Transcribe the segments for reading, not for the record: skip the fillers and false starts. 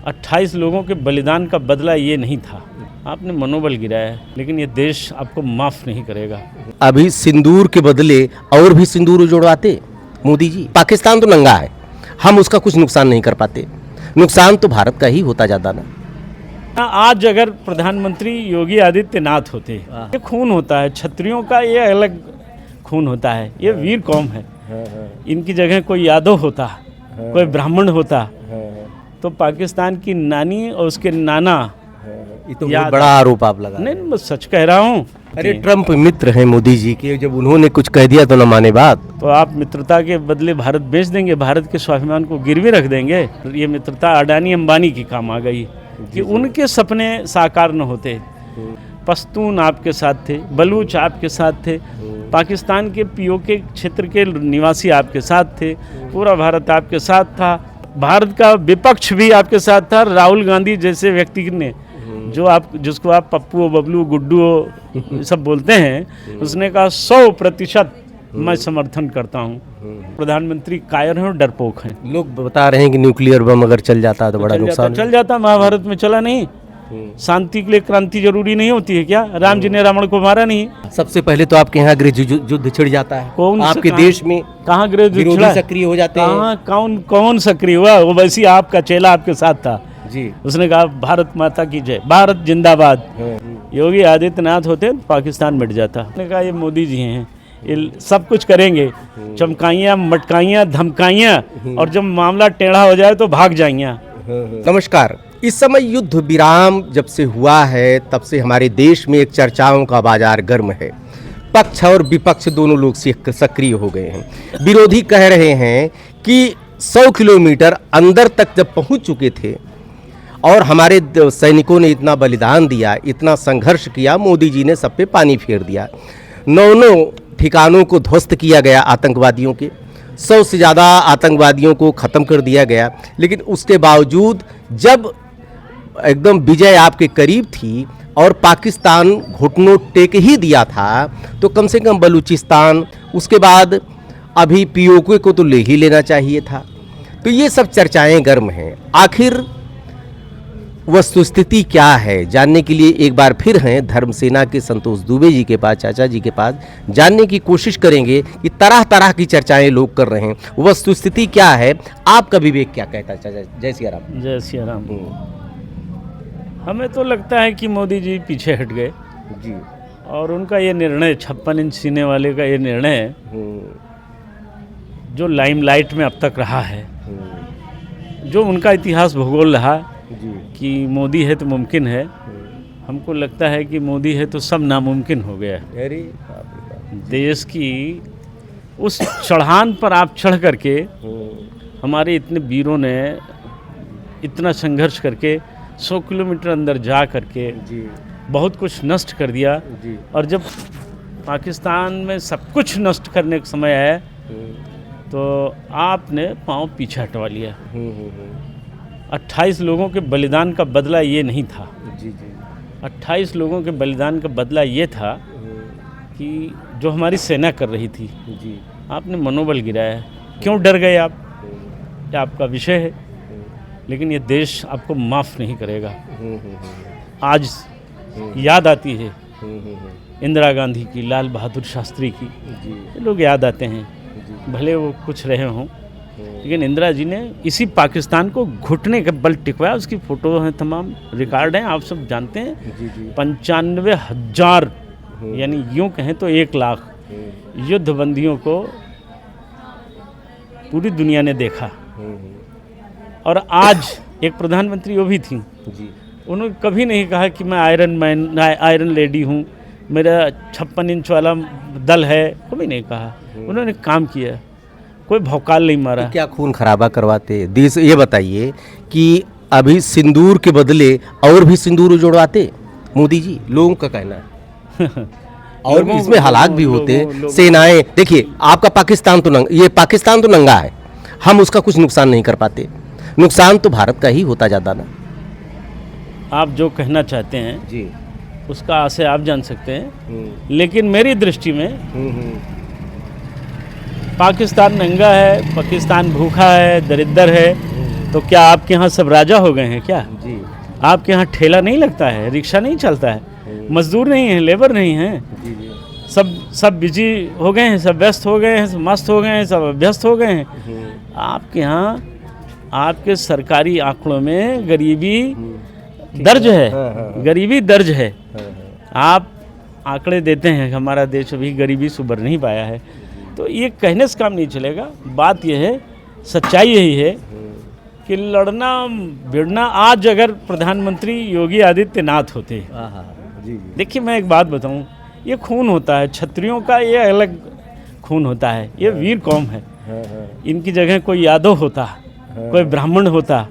28 लोगों के बलिदान का बदला ये नहीं था। आपने मनोबल गिराया है, लेकिन ये देश आपको माफ़ नहीं करेगा। अभी सिंदूर के बदले और भी सिंदूर उजड़वाते मोदी जी। पाकिस्तान तो नंगा है, हम उसका कुछ नुकसान नहीं कर पाते। नुकसान तो भारत का ही होता जाता ना। आज अगर प्रधानमंत्री योगी आदित्यनाथ होते, ये खून होता है क्षत्रियों का, ये अलग खून होता है, ये वीर कौम है। इनकी जगह कोई यादव होता, कोई ब्राह्मण होता, तो पाकिस्तान की नानी और उसके नाना, ये तो बहुत बड़ा आरोप आप लगा। नहीं, मैं सच कह रहा हूँ। अरे ट्रम्प मित्र हैं मोदी जी के, जब उन्होंने कुछ कह दिया तो न माने बात। तो आप मित्रता के बदले भारत बेच देंगे, भारत के स्वाभिमान को गिरवी रख देंगे। ये मित्रता अडानी अंबानी की काम आ गई कि उनके सपने साकार न होते। पश्तून आपके साथ थे, बलूच आपके साथ थे, पाकिस्तान के पीओके क्षेत्र के निवासी आपके साथ थे, पूरा भारत आपके साथ था, भारत का विपक्ष भी आपके साथ था। राहुल गांधी जैसे व्यक्ति ने जिसको आप पप्पू बबलू गुड्डू सब बोलते हैं, उसने कहा 100% मैं समर्थन करता हूँ। प्रधानमंत्री कायर हैं और डरपोक हैं। लोग बता रहे हैं कि न्यूक्लियर बम अगर चल जाता तो बड़ा नुकसान। चल जाता, महाभारत में चला नहीं। शांति के लिए क्रांति जरूरी नहीं होती है क्या? राम जी ने रावण को मारा नहीं। सबसे पहले तो आपके यहाँ गृह युद्ध छिड़ जाता है। कौन आपके देश में कहाँ गृह युद्ध विरोधी सक्रिय हो जाते हैं? कौन सक्रिय हुआ? वो वैसी आपका चेला आपके साथ था जी। उसने कहा भारत माता की जय, भारत जिंदाबाद। योगी आदित्यनाथ होते तो पाकिस्तान मिट जाता। उसने कहा ये मोदी जी हैं, ये सब कुछ करेंगे, चमकाइयाँ मटकाइयाँ धमकाइयाँ, और जब मामला टेढ़ा हो जाए तो भाग जाइयाँ। नमस्कार। इस समय युद्ध विराम जब से हुआ है तब से हमारे देश में एक चर्चाओं का बाजार गर्म है। पक्ष और विपक्ष दोनों लोग सक्रिय हो गए हैं। विरोधी कह रहे हैं कि 100 किलोमीटर अंदर तक जब पहुंच चुके थे और हमारे सैनिकों ने इतना बलिदान दिया, इतना संघर्ष किया, मोदी जी ने सब पे पानी फेर दिया। 9 ठिकानों को ध्वस्त किया गया आतंकवादियों के, 100 से ज़्यादा आतंकवादियों को ख़त्म कर दिया गया। लेकिन उसके बावजूद जब एकदम विजय आपके करीब थी और पाकिस्तान घुटनों टेक ही दिया था, तो कम से कम बलूचिस्तान, उसके बाद अभी पीओके को तो ले ही लेना चाहिए था। तो ये सब चर्चाएं गर्म हैं। आखिर वस्तुस्थिति क्या है, जानने के लिए एक बार फिर हैं धर्म सेना के संतोष दुबे जी के पास, चाचा जी के पास। जानने की कोशिश करेंगे कि तरह तरह की चर्चाएं लोग कर रहे हैं, वस्तुस्थिति क्या है, आपका विवेक क्या कहता है चाचा? जय सिया राम। जय सिया राम। हमें तो लगता है कि मोदी जी पीछे हट गए जी, और उनका ये निर्णय 56 इंच सीने वाले का ये निर्णय जो लाइमलाइट में अब तक रहा है, जो उनका इतिहास भूगोल रहा कि मोदी है तो मुमकिन है, हमको लगता है कि मोदी है तो सब नामुमकिन हो गया। अरे देश की उस चढ़ान पर आप चढ़ करके, हमारे इतने वीरों ने इतना संघर्ष करके 100 किलोमीटर अंदर जा करके बहुत कुछ नष्ट कर दिया जी। और जब पाकिस्तान में सब कुछ नष्ट करने का समय है तो आपने पाँव पीछे हटवा लिया। 28 लोगों के बलिदान का बदला ये नहीं था। जी जी। 28 लोगों के बलिदान का बदला ये था कि जो हमारी सेना कर रही थी जी, आपने मनोबल गिराया। क्यों डर गए आप? ये आपका विषय है, लेकिन ये देश आपको माफ़ नहीं करेगा। आज याद आती है इंदिरा गांधी की, लाल बहादुर शास्त्री की, ये लोग याद आते हैं, भले वो कुछ रहे हों, लेकिन इंदिरा जी ने इसी पाकिस्तान को घुटने के बल टिकवाया। उसकी फ़ोटो हैं, तमाम रिकॉर्ड हैं, आप सब जानते हैं। 95,000 यानी यूँ कहें तो 1 लाख युद्ध बंदियों को पूरी दुनिया ने देखा। और आज एक प्रधानमंत्री वो भी थी, उन्होंने कभी नहीं कहा कि मैं आयरन मैन, आयरन लेडी हूँ, मेरा 56 इंच वाला दल है, कभी नहीं कहा। उन्होंने काम किया, कोई भौकाल नहीं मारा। तो क्या खून खराबा करवाते देश? ये बताइए कि अभी सिंदूर के बदले और भी सिंदूर उजड़वाते मोदी जी, लोगों का कहना है। और भी इसमें हालात भी होते, सेनाएं। देखिए, आपका पाकिस्तान तो पाकिस्तान तो नंगा है, हम उसका कुछ नुकसान नहीं कर पाते। नुकसान तो भारत का ही होता जाता ना। आप जो कहना चाहते हैं जी, उसका आशय आप जान सकते हैं, लेकिन मेरी दृष्टि में पाकिस्तान नंगा है, पाकिस्तान भूखा है, दरिद्र है, तो क्या आपके यहाँ सब राजा हो गए हैं क्या? जी आपके यहाँ ठेला नहीं लगता है, रिक्शा नहीं चलता है, मजदूर नहीं है, लेबर नहीं है, जी जी सब बिजी हो गए हैं, सब व्यस्त हो गए हैं, सब मस्त हो गए हैं, सब अभ्यस्त हो गए हैं। आपके यहाँ आपके सरकारी आंकड़ों में गरीबी दर्ज है, गरीबी दर्ज है। आप आंकड़े देते हैं हमारा देश अभी गरीबी से उबर नहीं पाया है, तो ये कहने से काम नहीं चलेगा। बात यह है, सच्चाई यही है कि लड़ना भिड़ना, आज अगर प्रधानमंत्री योगी आदित्यनाथ होते, जी जी देखिए मैं एक बात बताऊं, ये खून होता है क्षत्रियों का, ये अलग खून होता है, ये वीर कौम है। इनकी जगह कोई यादव होता, कोई ब्राह्मण होता,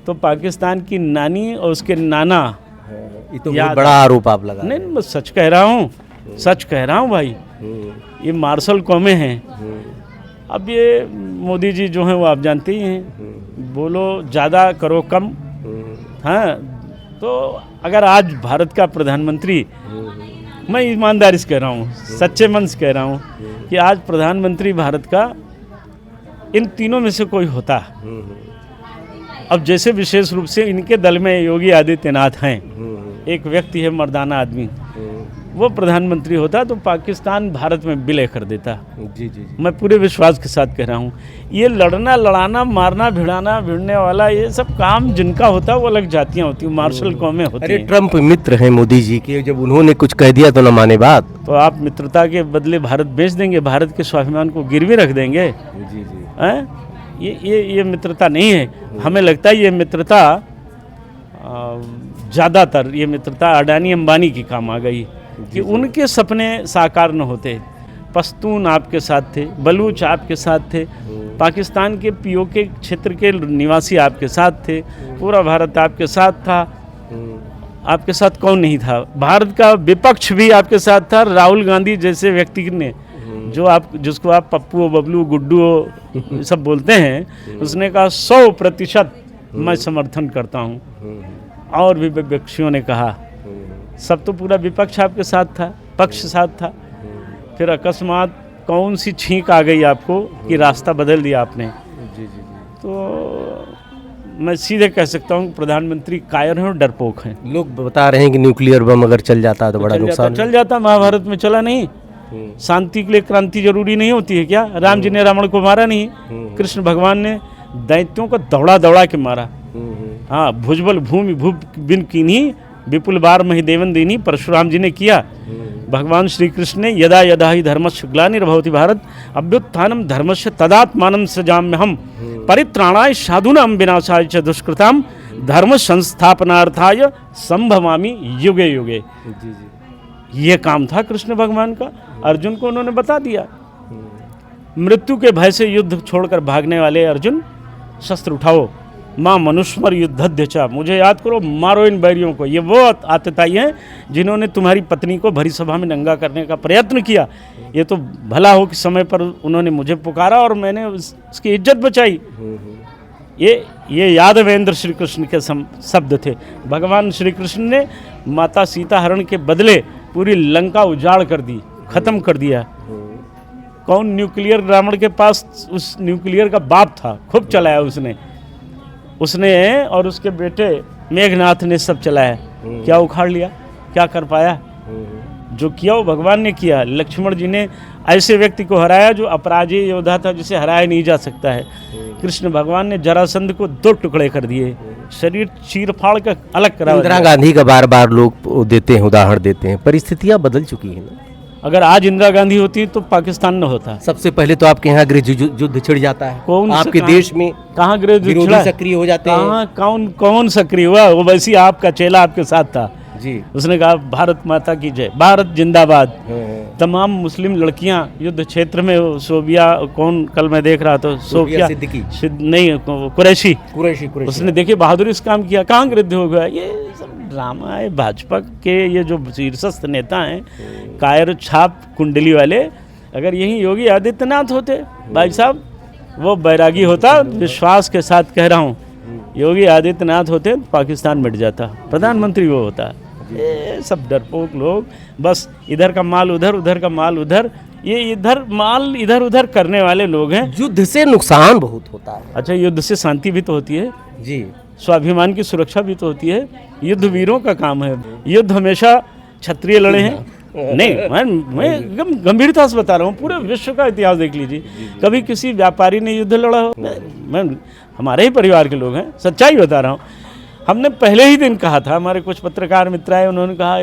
तो पाकिस्तान की नानी और उसके नाना, ये तो बहुत बड़ा आरोप आप लगा। नहीं मैं सच कह रहा हूँ, सच कह रहा हूँ भाई, ये मार्शल कौमें हैं। अब ये मोदी जी जो हैं वो आप जानते ही हैं, बोलो ज़्यादा करो कम। हाँ, तो अगर आज भारत का प्रधानमंत्री, मैं ईमानदारी से कह रहा हूँ, सच्चे मन से कह रहा हूँ कि आज प्रधानमंत्री भारत का इन तीनों में से कोई होता, अब जैसे विशेष रूप से इनके दल में योगी आदित्यनाथ हैं, एक व्यक्ति है मर्दाना आदमी, वो प्रधानमंत्री होता तो पाकिस्तान भारत में विलय कर देता। जी जी मैं पूरे विश्वास के साथ कह रहा हूँ। ये लड़ना लड़ाना मारना भिड़ाना भिड़ने वाला ये सब काम जिनका होता है वो अलग जातियाँ होती हैं, मार्शल कौमें होती अरे हैं। ट्रम्प मित्र हैं मोदी जी के, जब उन्होंने कुछ कह दिया तो न माने बात। तो आप मित्रता के बदले भारत बेच देंगे, भारत के स्वाभिमान को गिरवी रख देंगे? जी जी हैं? ये मित्रता नहीं है। हमें लगता है ये मित्रता ज़्यादातर ये मित्रता अडानी अंबानी की काम आ गई कि उनके सपने साकार न होते। पश्तून आपके साथ थे, बलूच आपके साथ थे, पाकिस्तान के पीओके क्षेत्र के निवासी आपके साथ थे, पूरा भारत आपके साथ था। आपके साथ कौन नहीं था? भारत का विपक्ष भी आपके साथ था। राहुल गांधी जैसे व्यक्ति ने, जिसको आप पप्पू बबलू गुड्डू सब बोलते हैं, उसने कहा 100% मैं समर्थन करता हूँ। और भी विपक्षियों ने कहा, सब तो पूरा विपक्ष आपके साथ था, पक्ष साथ था। फिर अकस्मात कौन सी छींक आ गई आपको कि रास्ता बदल दिया आपने? जी जी तो मैं सीधे कह सकता हूँ प्रधानमंत्री कायर हैं और डरपोक हैं। लोग बता रहे हैं कि न्यूक्लियर बम अगर चल जाता तो बड़ा नुकसान। चल जाता, महाभारत में चला नहीं? शांति के लिए क्रांति जरूरी नहीं होती है क्या? राम जी ने रावण को मारा नहीं, कृष्ण भगवान ने दैत्यों को दौड़ा दौड़ा के मारा। हाँ, भुजबल भूमि भूप बिन कीन्ही विपुल बार मही देवन दीनी, परशुराम जी ने किया। भगवान श्री कृष्ण ने यदा यदा ही धर्मस्य ग्लानिर्भवति भारत अभ्युत्थानम धर्मस्य तदात्मानं सृजाम्यहम् परित्राणाय साधूनां विनाशाय च दुष्कृतां धर्म संस्थापनार्थाय संभवामि युगे युगे। जी जी ये काम था कृष्ण भगवान का। अर्जुन को उन्होंने बता दिया। मृत्यु के भय से युद्ध छोड़कर भागने वाले अर्जुन, शस्त्र उठाओ, माँ मनुष्मर युद्धध्य चा, मुझे याद करो, मारो इन बैरियों को। ये वो आतताई हैं जिन्होंने तुम्हारी पत्नी को भरी सभा में नंगा करने का प्रयत्न किया। ये तो भला हो कि समय पर उन्होंने मुझे पुकारा और मैंने उसकी इज्जत बचाई। ये यादवेंद्र श्री कृष्ण के शब्द थे। भगवान श्री कृष्ण ने माता सीता हरण के बदले पूरी लंका उजाड़ कर दी, खत्म कर दिया। कौन? न्यूक्लियर रावण के पास उस न्यूक्लियर का बाप था, खूब चलाया उसने और उसके बेटे मेघनाथ ने सब चलाया। क्या उखाड़ लिया? क्या कर पाया? जो किया वो भगवान ने किया। लक्ष्मण जी ने ऐसे व्यक्ति को हराया जो अपराजय योद्धा था, जिसे हराया नहीं जा सकता है। कृष्ण भगवान ने जरासंध को 2 टुकड़े कर दिए, शरीर चीर फाड़ कर अलग करा। इंदिरा गांधी का बार बार लोग देते हैं, उदाहरण देते हैं। परिस्थितियां बदल चुकी हैं ना। अगर आज इंदिरा गांधी होती तो पाकिस्तान न होता। सबसे पहले तो आपके यहाँ गृह युद्ध छिड़ जाता है। कौन आपके देश में कहाँ गृह युद्ध विरोधी छिड़ा? सक्रिय हो जाते हैं। कौन सक्रिय हुआ? वो वैसे ही आपका चेला आपके साथ था जी। उसने कहा भारत माता की जय, भारत जिंदाबाद। तमाम मुस्लिम लड़कियां युद्ध क्षेत्र में, सोबिया कौन, कल मैं देख रहा था, सोबिया सिद्दीकी नहीं, कुरैशी, कुरैशी उसने देखिए बहादुरी से काम किया। कहाँ गृह हो गया? ये सब ड्रामा है। भाजपा के ये जो शीर्षस्थ नेता हैं, कायर छाप कुंडली वाले, अगर यही योगी आदित्यनाथ होते भाई साहब, वो बैरागी होता। विश्वास के साथ कह रहा हूँ, योगी आदित्यनाथ होते पाकिस्तान मिट जाता, प्रधानमंत्री वो होता। ये सब डरपोक लोग, बस इधर का माल उधर, उधर का माल उधर, ये इधर माल इधर उधर करने वाले लोग हैं। युद्ध से नुकसान बहुत होता है। अच्छा, युद्ध से शांति भी तो होती है, जी, स्वाभिमान की सुरक्षा भी तो होती है। युद्ध वीरों का काम है। युद्ध हमेशा क्षत्रिय लड़े हैं। नहीं, मैं एकदम गंभीरता से बता रहा हूँ। पूरे विश्व का इतिहास देख लीजिए, कभी किसी व्यापारी ने युद्ध लड़ा हो? मैं हमारे ही परिवार के लोग हैं, सच्चाई बता रहा हूँ। हमने पहले ही दिन कहा था, हमारे कुछ पत्रकार मित्र आए, उन्होंने कहा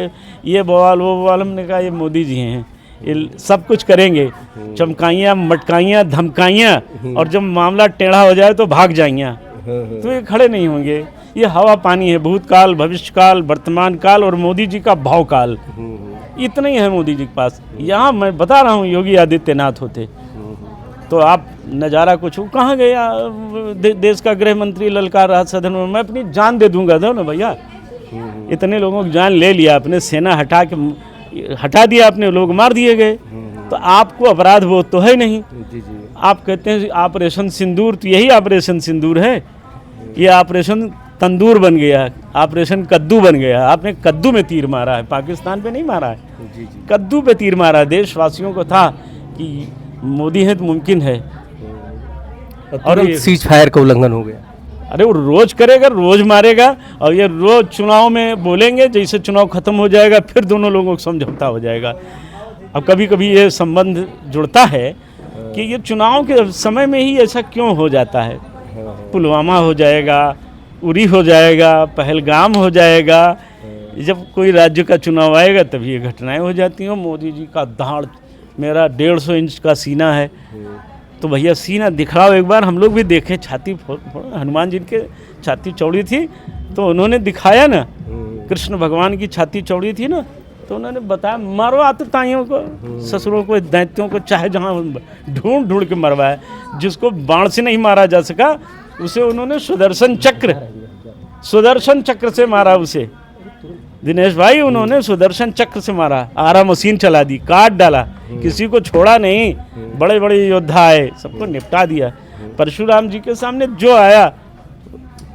ये बवाल वो बवाल। हमने कहा ये मोदी जी हैं, ये सब कुछ करेंगे, चमकाइयाँ मटकाइयाँ धमकाइयाँ, और जब मामला टेढ़ा हो जाए तो भाग जाइयाँ, तो ये खड़े नहीं होंगे। ये हवा पानी है, भूतकाल, भविष्यकाल, वर्तमान काल और मोदी जी का भावकाल, इतना ही है मोदी जी के पास। यहाँ मैं बता रहा हूँ, योगी आदित्यनाथ होते तो आप नज़ारा कुछ कहाँ गया। देश का गृह मंत्री ललकार रहा सदन में, मैं अपनी जान दे दूंगा, दो ना भैया। इतने लोगों की जान ले लिया आपने, सेना हटा दिया आपने, लोग मार दिए गए, तो आपको अपराध बोध तो है नहीं। आप कहते हैं ऑपरेशन सिंदूर, तो यही ऑपरेशन सिंदूर है। ये ऑपरेशन तंदूर बन गया, ऑपरेशन कद्दू बन गया। आपने कद्दू में तीर मारा है, पाकिस्तान पे नहीं मारा है, कद्दू पे तीर मारा। देशवासियों को था कि मोदी है तो मुमकिन है, और सीज फायर का उल्लंघन हो गया। अरे वो रोज करेगा, रोज मारेगा, और ये रोज चुनाव में बोलेंगे, जैसे चुनाव खत्म हो जाएगा फिर दोनों लोगों को समझौता हो जाएगा। अब कभी कभी ये संबंध जुड़ता है कि ये चुनाव के समय में ही ऐसा क्यों हो जाता है। पुलवामा हो जाएगा, उरी हो जाएगा, पहलगाम हो जाएगा। जब कोई राज्य का चुनाव आएगा तभी ये घटनाएं हो जाती हैं। मोदी जी का दाढ़, मेरा 150 इंच का सीना है, तो भैया सीना दिखाओ एक बार, हम लोग भी देखें। छाती हनुमान जी के छाती चौड़ी थी तो उन्होंने दिखाया ना, कृष्ण भगवान की छाती चौड़ी थी ना, तो उन्होंने बताया मारो आतताइयों को, ससुरों को, दैत्यों को, चाहे जहाँ ढूंढ ढूंढ के मरवाया। जिसको बाण से नहीं मारा जा सका उसे उन्होंने सुदर्शन चक्र से मारा उसे। दिनेश भाई, उन्होंने सुदर्शन चक्र से मारा, आरा मशीन चला दी, काट डाला, किसी को छोड़ा नहीं। बड़े बड़े योद्धा आए, सबको निपटा दिया। परशुराम जी के सामने जो आया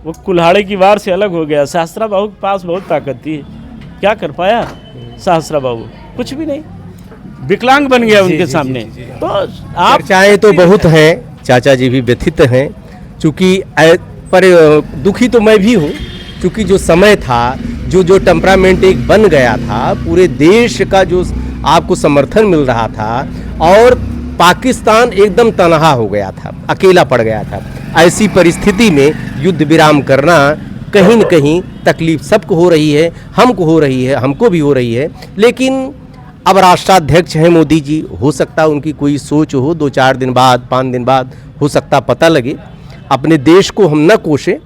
वो कुल्हाड़े की वार से अलग हो गया। सहस्रा बाहु के पास बहुत ताकत थी, क्या कर पाया सहस्रा बाहु? कुछ भी नहीं, विकलांग बन गया उनके सामने। तो आप चर्चाएं तो बहुत हैं, चाचा जी भी व्यथित हैं, चूँकि पर दुखी तो मैं भी हूँ, क्योंकि जो समय था, जो टेम्परामेंट एक बन गया था, पूरे देश का जो आपको समर्थन मिल रहा था, और पाकिस्तान एकदम तनहा हो गया था, अकेला पड़ गया था। ऐसी परिस्थिति में युद्ध विराम करना कहीं न कहीं तकलीफ सबको हो रही है, हमको हो रही है, हमको भी हो रही है। लेकिन अब राष्ट्राध्यक्ष हैं मोदी जी, हो सकता है उनकी कोई सोच हो, 2-4 दिन बाद, 5 दिन बाद हो सकता पता लगे। अपने देश को हम न कोसें,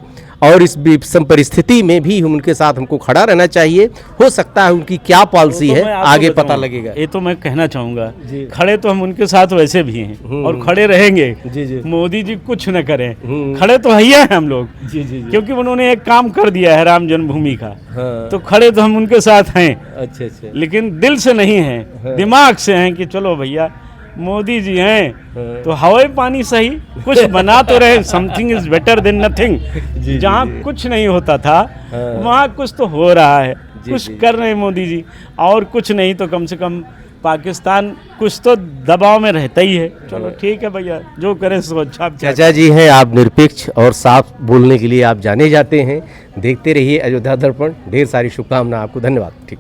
और इस विषम परिस्थिति में भी उनके साथ हमको खड़ा रहना चाहिए। हो सकता है उनकी क्या पॉलिसी है आगे पता लगेगा। ये तो मैं कहना चाहूँगा, खड़े तो हम उनके साथ वैसे भी हैं और खड़े रहेंगे। मोदी जी कुछ न करें, खड़े तो है हम लोग, क्योंकि उन्होंने एक काम कर दिया है राम जन्मभूमि का। तो खड़े तो हम उनके साथ हैं, लेकिन दिल से नहीं हैं, दिमाग से हैं कि चलो भैया मोदी जी हैं तो हवाई पानी सही, कुछ बना तो रहे। Something is better than nothing. जहाँ कुछ नहीं होता था वहाँ कुछ तो हो रहा है, कुछ कर रहे हैं मोदी जी। और कुछ नहीं तो कम से कम पाकिस्तान कुछ तो दबाव में रहता ही है। चलो ठीक है भैया, जो करें सो अच्छा। चाचा जी हैं आप, निरपेक्ष और साफ बोलने के लिए आप जाने जाते हैं। देखते रहिए अयोध्या दर्पण। ढेर सारी शुभकामनाएं आपको, धन्यवाद। ठीक।